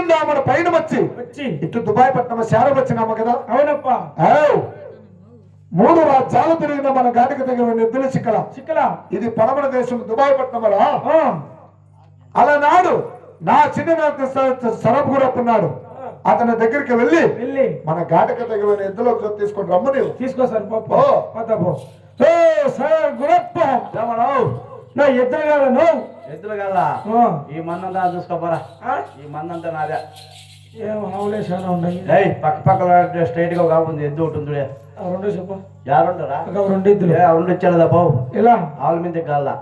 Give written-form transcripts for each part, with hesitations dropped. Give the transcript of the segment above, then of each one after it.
నుండి మన పైన వచ్చి ఇటు దుబాయ్ పట్టణం శారం వచ్చినాము కదా. అవునప్పా. 3 రాజ్యాలు తిరిగిన మన గాడికి దగ్గర ఎద్దుల చిక్కల ఇది పడమర దేశం దుబాయ్ పట్టణం. అలనాడు నా చిన్న సరబ్ గురప్పున్నాడు. అతని దగ్గరికి వెళ్ళి మన ఘాటక దగ్గర ఎద్దులోకి తీసుకొని రమ్మని తీసుకో సార్. గురప్ప నా ఎద్దులు గల ఈ మందంతా చూసుకోపోరా. ఈ మందంతా నాదే. ఏం ఆవులేసానా ఉన్నాయి. పక్క పక్కన స్ట్రైట్ గా కాకుండా ఎద్దు ఉంటుంది. రెండో చెప్పు. యారుంటారా? 2 ఎద్దులు. 2 ఇచ్చాడు బాబు. ఎలా ఆవుల మీద కాల్లా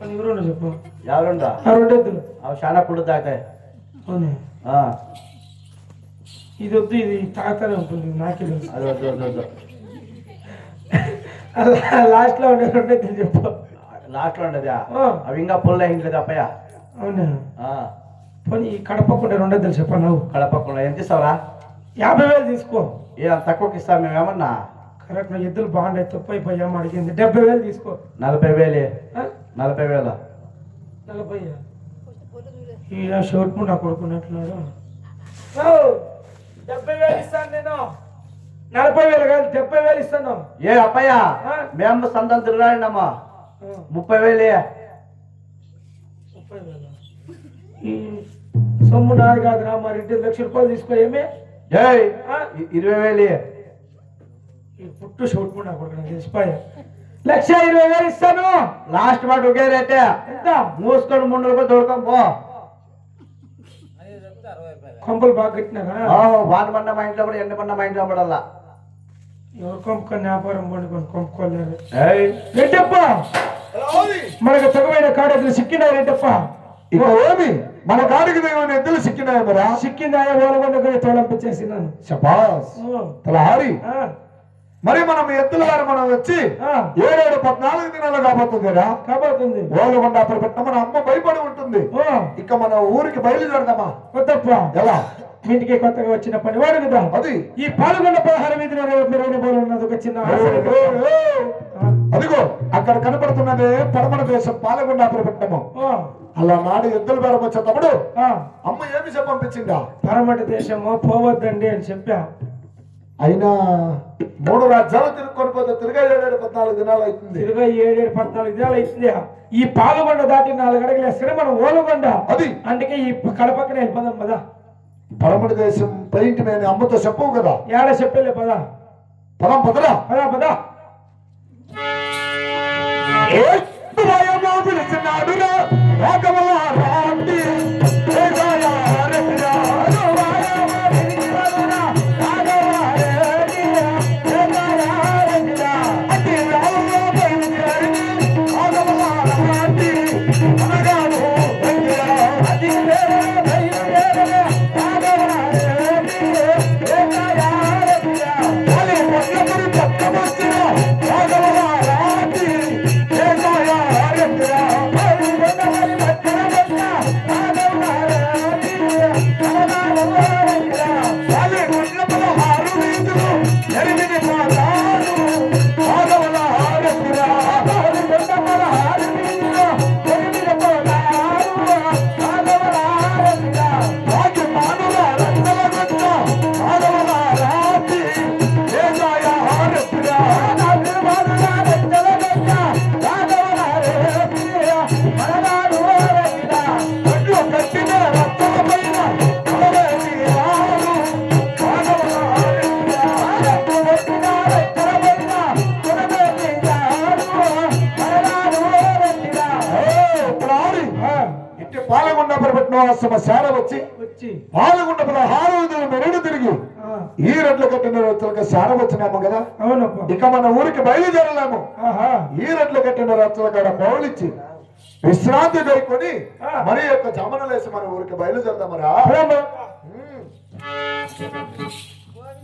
2 చెప్పు. ఎవరుంటా? 2 ఎద్దులు. అవి చాలా కుళ్ళు తాగుతాయి. ఇది వద్దు, ఇది తాగుతానే ఉంటుంది. నాకే తెలుసు. అది వద్దు వద్దు వద్దు. లాస్ట్ లో ఉండే 2 ఎద్దులు చెప్పు. లాస్ట్ లో ఉండదా? అవి ఇంకా పుల్ల ఇంకలేదు అప్పయ్య. అవునా? పోనీ కడపకుండా 2 ఎద్దులు చెప్పా. నువ్వు కడపకుండా ఎంత ఇస్తావురా? 50,000 తీసుకో. ఏ తక్కువకి ఇస్తాం మేమేమన్నా? కరెక్ట్. నా ఎద్దులు బాగుంటాయి. తప్ప ఏమో అడిగింది. 70,000 తీసుకో. 40,000. 40,000. 40. ఈ షోట్ నా కొడుకున్నట్టున్నాడు. 70,000 ఇస్తాను నేను. 40,000 కాదు, 70,000 ఇస్తాను. ఏ అప్పయ్య మేము సంతం తిరగాడినమ్మా. 30,000. ఈ సొమ్ము నాది కాదురా. మరి 2 లక్షల రూపాయలు తీసుకో. ఏమే 20,000. ఈ పుట్టు షోట్ నా కొడుకు తెలిసిపోయా. 1,20,000 ఇస్తాను. లాస్ట్ మాట ఒకే రేటే. ఎంత? మూసుకొని 3 రూపాయలు దొరకం పో. కొంపలు బాగా కట్టినారా? వాన పడిన మా ఇంట్లో కూడా ఎండ పడిన మా ఇంట్లో పడాలా. ఎవరు కొంపుకొని వ్యాపారం పండుకొని కొంపుకోలేరు. రెడ్డప్ప మనకు తగమైన కాడెద్దులు సిక్కినాయి. రెడ్డప్ప ఇక ఏమి మన గాడికి దగ్గర ఎద్దులు సిక్కినాయి. మరా సిక్కిందాయా ఓలగొండ తోలంపించేసినాను. శబాస్ తలహారి. మరి మనం ఎద్దుల వారు మనం వచ్చి 7-14 దినాలు కాబోతుంది. ఓలగొండ అప్పుడు పెట్టిన మన అమ్మ భయపడి ఉంటుంది. ఇక మన ఊరికి బయలుదేరదామా? కొత్తప్ప ఎలా ఇంటికి కొత్తగా వచ్చిన పని వాడు కదా. అది ఈ పాల్గొండ 16 వీధిలో మెరుగైన బోలు ఉన్నది. ఒక చిన్న అదిగో అక్కడ కనపడుతున్నదే పడమర దేశం పాలగొండ అప్పుడు పెట్టము. అలా నాడు ఎద్దుల బేరం వచ్చే తమ్ముడు అమ్మ ఏమి పంపించిందా? పరమట దేశము పోవద్దండి అని చెప్పా. అయినా 3 రాజ్యాలు తిరుక్కొని పోతే తిరిగా 7-14 దినాలు అవుతుంది. తిరిగా 7-14 దినాలు అవుతుంది. ఈ పాలగొండ దాటి 4 అడుగులు వేస్తే మనం ఓలగొండ. అది అందుకే ఈ కడపక్కనే వెళ్ళిపోదాం పదా. పరమటి దేశం పెయింట్ మేము అమ్మతో చెప్పవు కదా. ఏడ చెప్పలే పదా. పదం పదరా పదా పదా. శార వచ్చి పాలగుండ 16 మెరుడు తిరిగి ఈ రెడ్ల కట్టిన రచ్చలకు శార వచ్చినాము కదా. ఇక మన ఊరికి బయలుదేరలేము. ఈ రెడ్ల కట్టిన రచ్చల కాడ పౌలిచ్చి విశ్రాంతి దొరుకుని మరి యొక్క జమనలేసి మన ఊరికి బయలుదేరదామరా.